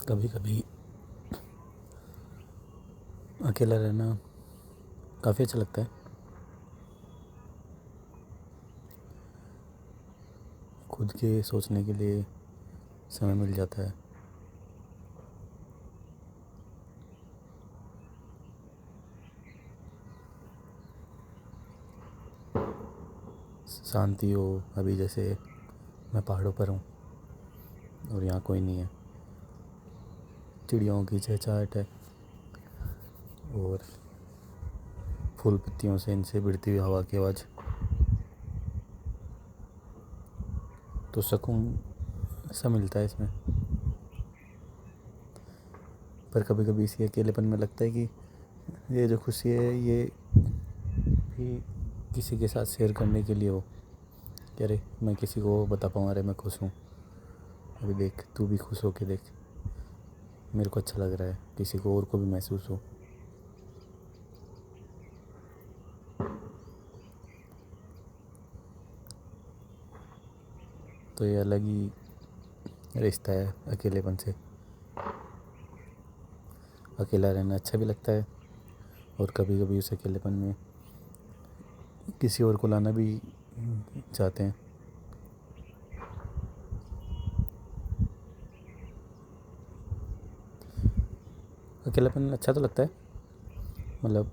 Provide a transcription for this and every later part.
कभी कभी अकेला रहना काफ़ी अच्छा लगता है। खुद के सोचने के लिए समय मिल जाता है। शांति हो। अभी जैसे मैं पहाड़ों पर हूँ और यहाँ कोई नहीं है। चिड़ियों की चहचहाट है और फूल पत्तियों से इनसे भिड़ती हुई हवा की आवाज़। तो सुकून सा मिलता है इसमें। पर कभी कभी इसी अकेलेपन में लगता है कि ये जो खुशी है ये भी किसी के साथ शेयर करने के लिए हो कि अरे मैं किसी को बता पाऊँ, अरे मैं खुश हूँ, अभी देख तू भी खुश हो के देख, मेरे को अच्छा लग रहा है, किसी को और को भी महसूस हो। तो ये अलग ही रिश्ता है अकेलेपन से। अकेला रहना अच्छा भी लगता है और कभी कभी उस अकेलेपन में किसी और को लाना भी चाहते हैं। अकेलापन अच्छा तो लगता है, मतलब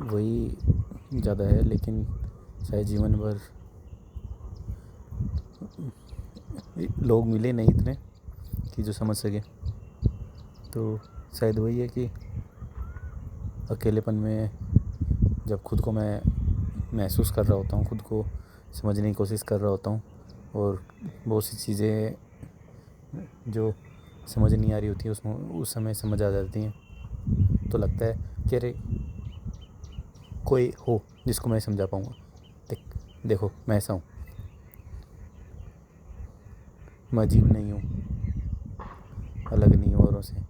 वही ज़्यादा है, लेकिन शायद जीवन भर लोग मिले नहीं इतने कि जो समझ सके। तो शायद वही है कि अकेलेपन में जब खुद को मैं महसूस कर रहा होता हूँ, खुद को समझने की कोशिश कर रहा होता हूँ और बहुत सी चीज़ें जो समझ नहीं आ रही होती उसमें उस समय समझ आ जाती हैं, तो लगता है कि अरे कोई हो जिसको मैं समझा पाऊँगा। देखो मैं ऐसा हूँ, मैं अजीब नहीं हूँ, अलग नहीं हूँ औरों से।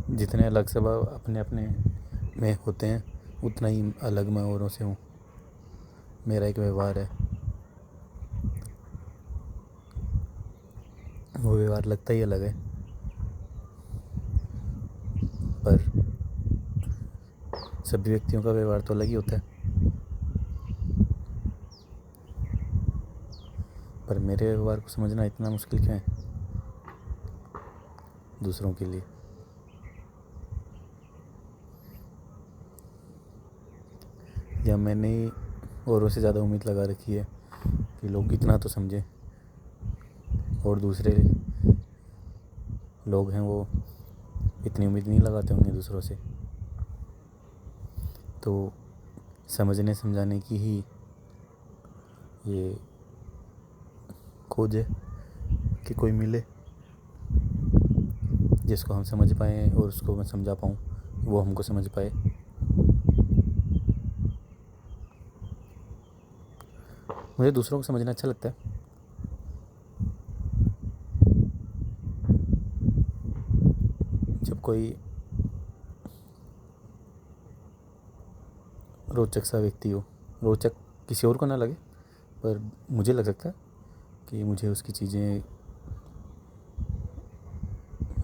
जितने अलग सब अपने अपने में होते हैं उतना ही अलग मैं औरों से हूँ। मेरा एक व्यवहार है, वो व्यवहार लगता ही अलग है, पर सभी व्यक्तियों का व्यवहार तो अलग ही होता है। पर मेरे व्यवहार को समझना इतना मुश्किल क्यों है दूसरों के लिए? या मैंने ही औरों से ज़्यादा उम्मीद लगा रखी है कि लोग इतना तो समझें, और दूसरे लोग हैं वो इतनी उम्मीद नहीं लगाते होंगे दूसरों से। तो समझने समझाने की ही ये खोज है कि कोई मिले जिसको हम समझ पाएँ और उसको मैं समझा पाऊँ, वो हमको समझ पाए। मुझे दूसरों को समझना अच्छा लगता है। जब कोई रोचक सा व्यक्ति हो, रोचक किसी और को ना लगे पर मुझे लग सकता है कि मुझे उसकी चीज़ें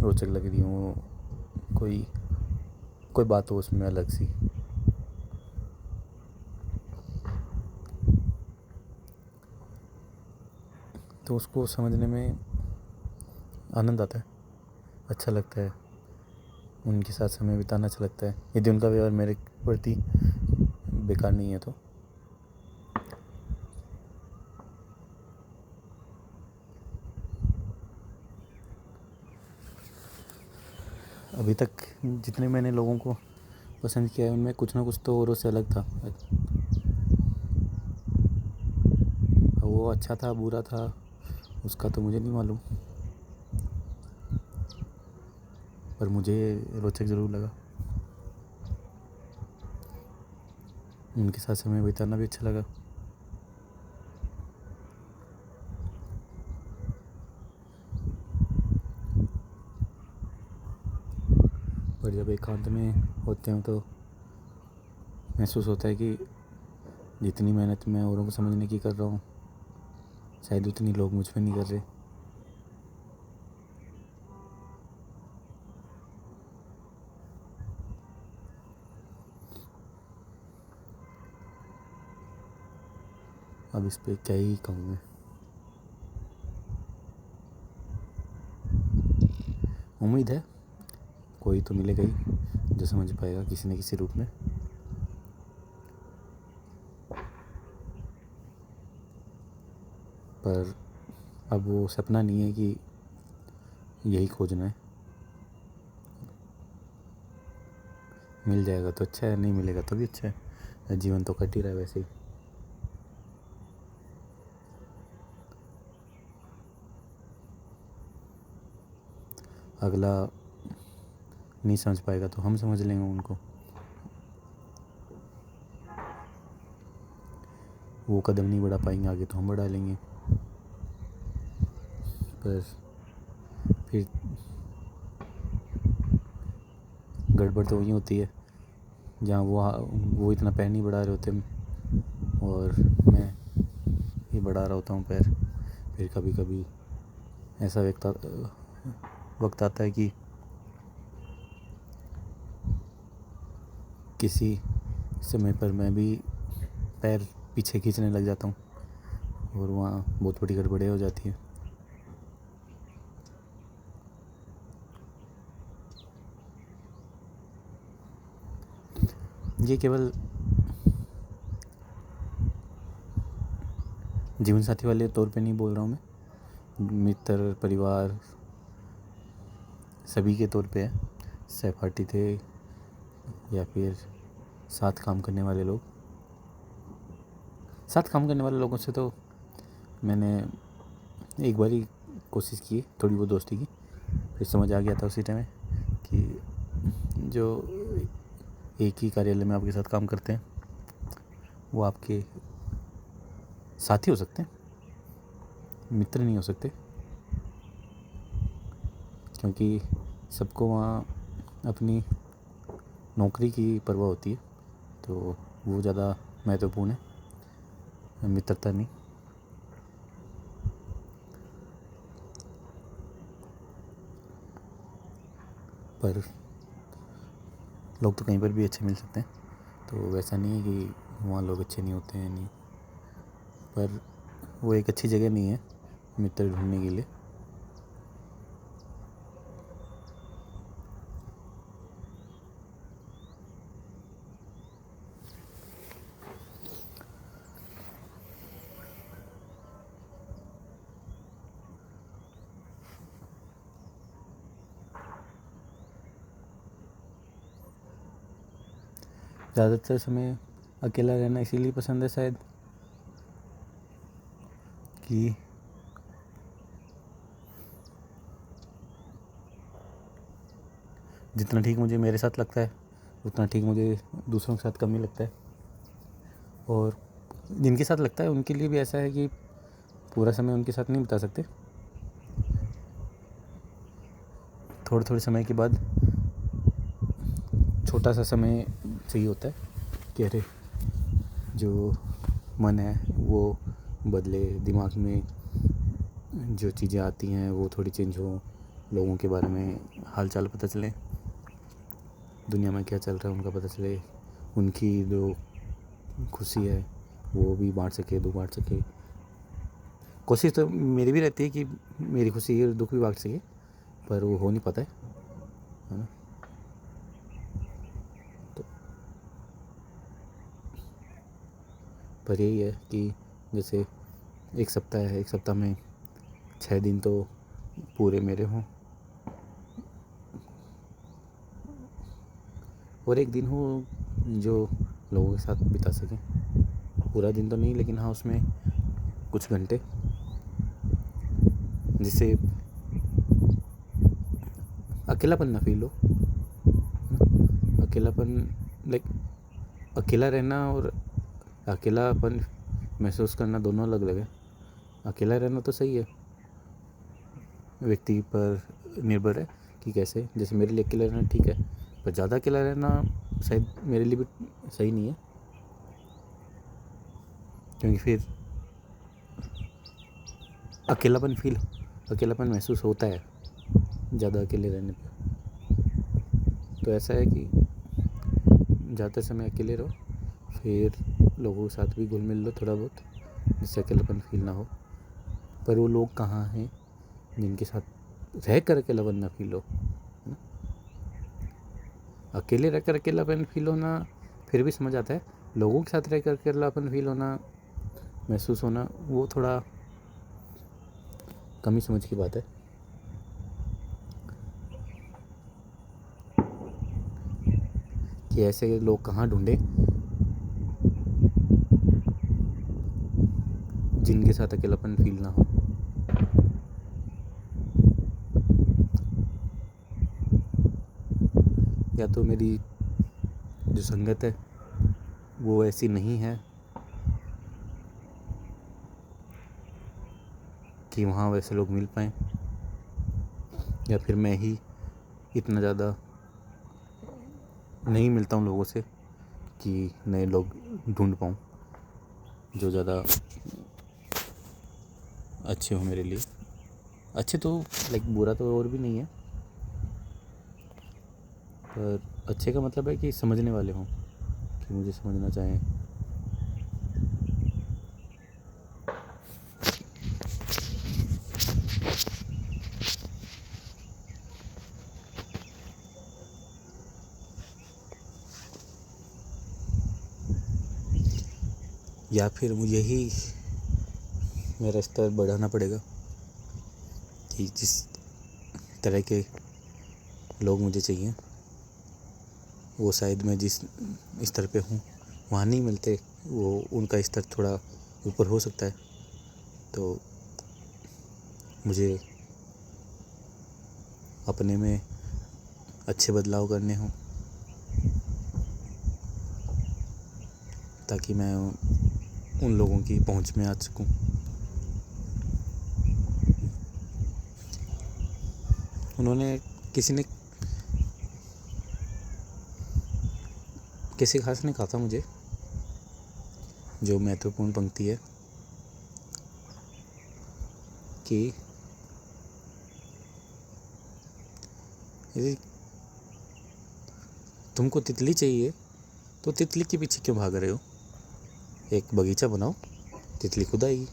रोचक लग रही हों, कोई कोई बात हो उसमें अलग सी, तो उसको समझने में आनंद आता है, अच्छा लगता है, उनके साथ समय बिताना अच्छा लगता है, यदि उनका व्यवहार मेरे प्रति बेकार नहीं है तो। अभी तक जितने मैंने लोगों को पसंद किया है उनमें कुछ ना कुछ तो औरों से अलग था। वो अच्छा था बुरा था उसका तो मुझे नहीं मालूम, पर मुझे रोचक ज़रूर लगा, उनके साथ समय बिताना भी अच्छा लगा। पर जब एकांत में होते हैं तो महसूस होता है कि जितनी मेहनत मैं औरों को समझने की कर रहा हूँ शायद उतनी लोग मुझ पे नहीं कर रहे। अब इस पे क्या ही कहूँ मैं। उम्मीद है कोई तो मिलेगा ही जो समझ पाएगा किसी न किसी रूप में। पर अब वो सपना नहीं है कि यही खोजना है। मिल जाएगा तो अच्छा है, नहीं मिलेगा तो भी अच्छा है। जीवन तो कट ही रहा है वैसे ही। अगला नहीं समझ पाएगा तो हम समझ लेंगे उनको। वो कदम नहीं बढ़ा पाएंगे आगे तो हम बढ़ा लेंगे। पर फिर गड़बड़ तो वहीं होती है जहाँ वो इतना पैर नहीं बढ़ा रहे होते और मैं ही बढ़ा रहा होता हूँ पैर। फिर कभी कभी ऐसा वक्त आता है कि किसी समय पर मैं भी पैर पीछे खींचने लग जाता हूँ और वहाँ बहुत बड़ी गड़बड़ें हो जाती है। ये केवल जीवन साथी वाले तौर पे नहीं बोल रहा हूँ मैं, मित्र परिवार सभी के तौर पे है। सहपाठी थे या फिर साथ काम करने वाले लोग। साथ काम करने वाले लोगों से तो मैंने एक बार ही कोशिश की थोड़ी बहुत दोस्ती की, फिर समझ आ गया था उसी टाइम कि जो एक ही कार्यालय में आपके साथ काम करते हैं वो आपके साथी हो सकते हैं, मित्र नहीं हो सकते। क्योंकि सबको वहाँ अपनी नौकरी की परवाह होती है, तो वो ज़्यादा महत्वपूर्ण है, मित्रता नहीं। पर लोग तो कहीं पर भी अच्छे मिल सकते हैं, तो वैसा नहीं है कि वहाँ लोग अच्छे नहीं होते हैं, नहीं। पर वो एक अच्छी जगह नहीं है मित्र ढूंढने के लिए। ज़्यादातर समय अकेला रहना इसीलिए पसंद है शायद कि जितना ठीक मुझे मेरे साथ लगता है उतना ठीक मुझे दूसरों के साथ कम ही लगता है। और जिनके साथ लगता है उनके लिए भी ऐसा है कि पूरा समय उनके साथ नहीं बिता सकते। थोड़े थोड़े समय के बाद छोटा सा समय चाहिए होता है कि अरे जो मन है वो बदले, दिमाग में जो चीज़ें आती हैं वो थोड़ी चेंज हो, लोगों के बारे में हाल चाल पता चले, दुनिया में क्या चल रहा है उनका पता चले, उनकी जो खुशी है वो भी बांट सके। कोशिश तो मेरी भी रहती है कि मेरी खुशी और दुख भी बांट सके, पर वो हो नहीं पाता है ना। तो पर यही है कि जैसे एक सप्ताह है, एक सप्ताह में 6 दिन तो पूरे मेरे हों और एक दिन हो जो लोगों के साथ बिता सकें। पूरा दिन तो नहीं, लेकिन हाँ उसमें कुछ घंटे जिससे अकेलापन ना फील हो। अकेलापन लाइक अकेला रहना और अकेलापन महसूस करना दोनों अलग अलग है। अकेला रहना तो सही है, व्यक्ति पर निर्भर है कि कैसे। जैसे मेरे लिए अकेला रहना ठीक है, पर ज़्यादा अकेला रहना शायद मेरे लिए भी सही नहीं है। क्योंकि फिर अकेलापन महसूस होता है ज़्यादा अकेले रहने पे। तो ऐसा है कि ज़्यादा समय अकेले रहो, फिर लोगों के साथ भी घुल मिल लो थोड़ा बहुत, जिससे अकेलापन फील ना हो। पर वो लोग कहाँ हैं जिनके साथ रह कर अकेलापन ना फील हो, है ना। अकेले रह कर अकेलापन फील होना फिर भी समझ आता है, लोगों के साथ रह कर अकेलापन फील होना, महसूस होना, वो थोड़ा कम ही समझ की बात है। कि ऐसे लोग कहाँ ढूंढे जिनके साथ अकेलापन फील ना हो। या तो मेरी जो संगत है वो ऐसी नहीं है कि वहाँ वैसे लोग मिल पाएँ, या फिर मैं ही इतना ज़्यादा नहीं मिलता हूँ लोगों से कि नए लोग ढूंढ पाऊँ जो ज़्यादा अच्छे हो मेरे लिए। अच्छे तो लाइक बुरा तो और भी नहीं है, पर अच्छे का मतलब है कि समझने वाले हों, कि मुझे समझना चाहें। या फिर मुझे ही मेरा स्तर बढ़ाना पड़ेगा कि जिस तरह के लोग मुझे चाहिए वो शायद मैं जिस स्तर पे हूँ वहाँ नहीं मिलते, वो उनका स्तर थोड़ा ऊपर हो सकता है। तो मुझे अपने में अच्छे बदलाव करने हों ताकि मैं उन लोगों की पहुंच में आ सकूं। उन्होंने किसी खास ने कहा था मुझे, जो महत्वपूर्ण पंक्ति है कि यदि तुमको तितली चाहिए तो तितली के पीछे क्यों भाग रहे हो, एक बगीचा बनाओ, तितली खुद आएगी।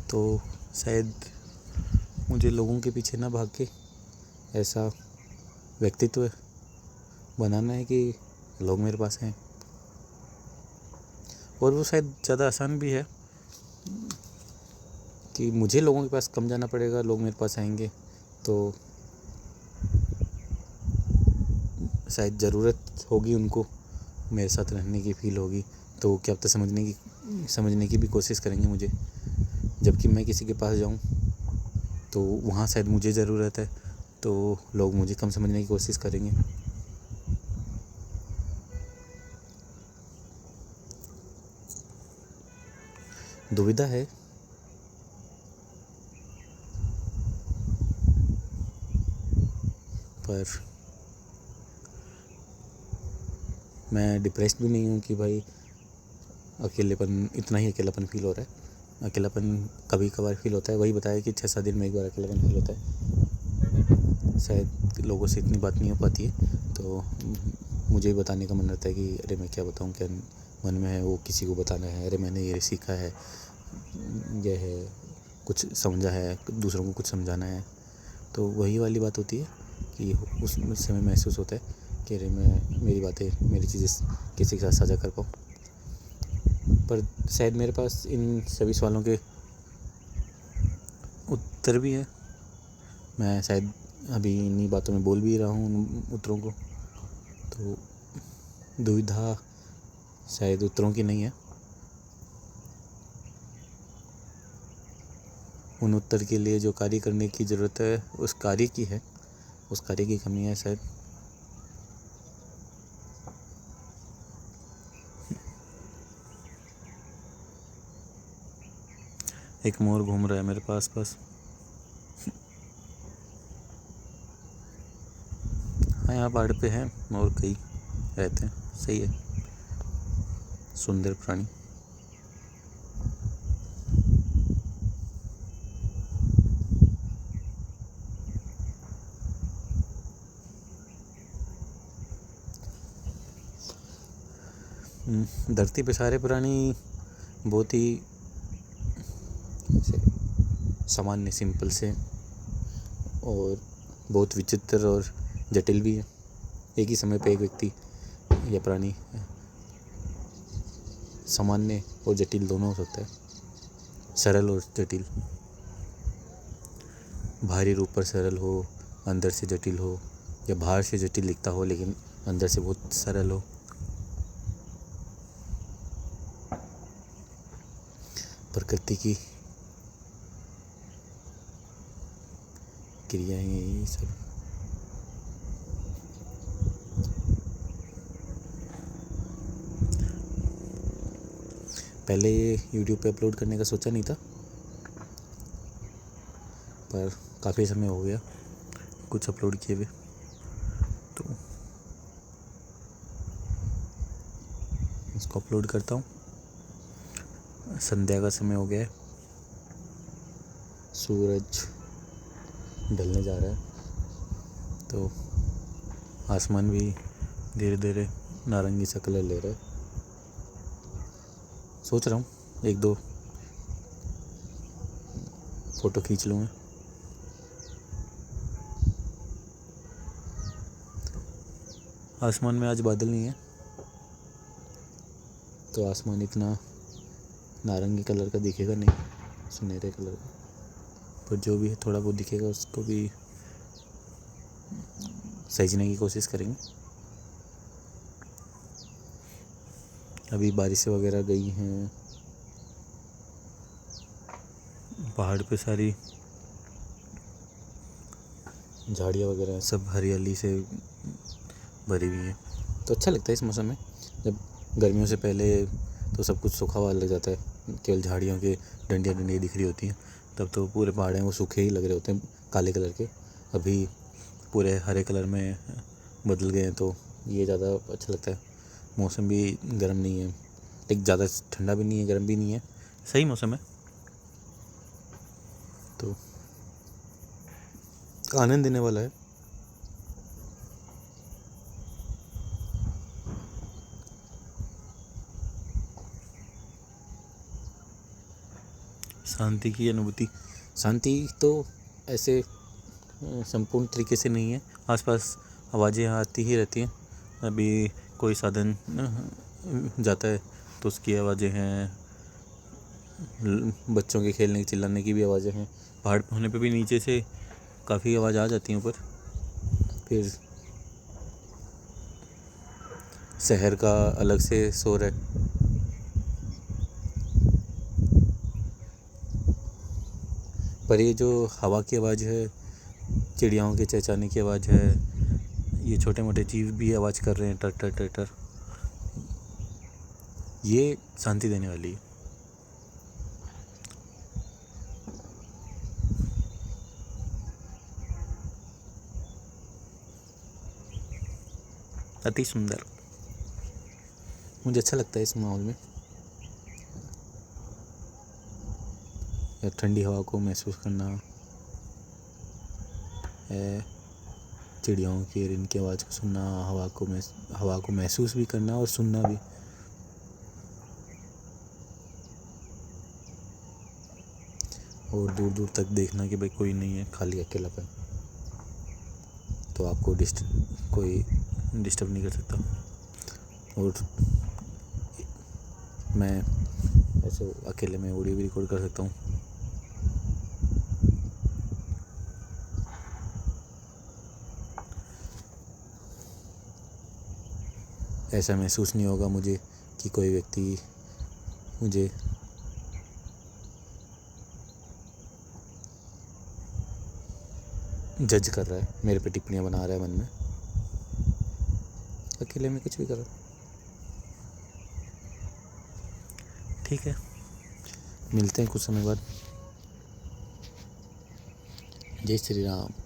तो शायद मुझे लोगों के पीछे ना भाग के ऐसा व्यक्तित्व बनाना है कि लोग मेरे पास हैं। और वो शायद ज़्यादा आसान भी है कि मुझे लोगों के पास कम जाना पड़ेगा, लोग मेरे पास आएंगे। तो शायद ज़रूरत होगी उनको मेरे साथ रहने की फील होगी, तो क्या पता समझने की भी कोशिश करेंगे मुझे। जबकि मैं किसी के पास जाऊं तो वहाँ शायद मुझे ज़रूरत है, तो लोग मुझे कम समझने की कोशिश करेंगे। दुविधा है। पर मैं डिप्रेस्ड भी नहीं हूँ कि भाई इतना ही अकेलापन फील हो रहा है। अकेलापन कभी कभार फील होता है, वही बताया कि 6-7 दिन में एक बार अकेलापन फील होता है। शायद लोगों से इतनी बात नहीं हो पाती है, तो मुझे भी बताने का मन रहता है कि अरे मैं क्या बताऊँ, क्या मन में है वो किसी को बताना है। अरे मैंने ये सीखा है, यह है, कुछ समझा है, दूसरों को कुछ समझाना है। तो वही वाली बात होती है कि उस समय महसूस होता है कि अरे मैं मेरी चीज़ें किसी के साथ साझा कर पाऊँ। पर शायद मेरे पास इन सभी सवालों के उत्तर भी है। मैं शायद अभी इन्हीं बातों में बोल भी रहा हूँ उन उत्तरों को। तो दुविधा शायद उत्तरों की नहीं है, उन उत्तर के लिए जो कार्य करने की ज़रूरत है उस कार्य की है, उस कार्य की कमी है शायद। एक मोर घूम रहा है मेरे पास पास। हाँ, यहाँ पहाड़ पे हैं मोर, कई रहते हैं, सही है, सुंदर प्राणी। धरती पे सारे प्राणी बहुत ही सामान्य सिंपल से और बहुत विचित्र और जटिल भी है। एक ही समय पे एक व्यक्ति या प्राणी सामान्य और जटिल दोनों हो सकता है, सरल और जटिल। बाहरी रूप पर सरल हो, अंदर से जटिल हो, या बाहर से जटिल दिखता हो लेकिन अंदर से बहुत सरल हो। प्रकृति की क्रियाएं यही सब। पहले ये YouTube पे अपलोड करने का सोचा नहीं था, पर काफ़ी समय हो गया कुछ अपलोड किए हुए, तो इसको अपलोड करता हूँ। संध्या का समय हो गया है, सूरज ढलने जा रहा है, तो आसमान भी धीरे धीरे नारंगी सा कलर ले रहा है। सोच रहा हूँ 1-2 फोटो खींच लूँ मैं। आसमान में आज बादल नहीं है, तो आसमान इतना नारंगी कलर का दिखेगा नहीं, सुनहरे कलर का, पर जो भी है थोड़ा बहुत दिखेगा, उसको भी सहेजने की कोशिश करेंगे। अभी बारिशें वगैरह गई हैं, पहाड़ पे सारी झाड़ियाँ वगैरह सब हरियाली से भरी हुई है, तो अच्छा लगता है इस मौसम में। जब गर्मियों से पहले तो सब कुछ सूखा हुआ लग जाता है, केवल झाड़ियों के डंडियाँ दिख रही होती हैं, तब तो पूरे पहाड़ हैं वो सूखे ही लग रहे होते हैं, काले कलर के। अभी पूरे हरे कलर में बदल गए हैं, तो ये ज़्यादा अच्छा लगता है। मौसम भी गर्म नहीं है, एक ज़्यादा ठंडा भी नहीं है, गर्म भी नहीं है, सही मौसम है, तो आनंद देने वाला है। शांति की अनुभूति, शांति तो ऐसे संपूर्ण तरीके से नहीं है, आसपास आवाज़ें आती ही रहती हैं। अभी कोई साधन जाता है तो उसकी आवाज़ें हैं, बच्चों के खेलने की चिल्लाने की भी आवाज़ें हैं, पहाड़ पे होने पे भी नीचे से काफ़ी आवाज़ आ जाती है ऊपर। फिर शहर का अलग से शोर है, पर ये जो हवा की आवाज़ है, चिड़ियाओं के चहचहाने की आवाज़ है, ये छोटे मोटे जीव भी आवाज़ कर रहे हैं, टर टर टर टर, ये शांति देने वाली है। अति सुंदर, मुझे अच्छा लगता है इस माहौल में। ठंडी हवा को महसूस करना, चिड़ियाओं की इनकी आवाज़ को सुनना, हवा को महसूस भी करना और सुनना भी। और दूर दूर तक देखना कि भाई कोई नहीं है, खाली अकेलापन, तो आपको कोई डिस्टर्ब नहीं कर सकता। और मैं ऐसे अकेले में ऑडियो भी रिकॉर्ड कर सकता हूँ। ऐसा महसूस नहीं होगा मुझे कि कोई व्यक्ति मुझे जज कर रहा है, मेरे पे टिप्पणियाँ बना रहा है मन में। अकेले में कुछ भी कर रहा है। ठीक है, मिलते हैं कुछ समय बाद। जय श्री राम।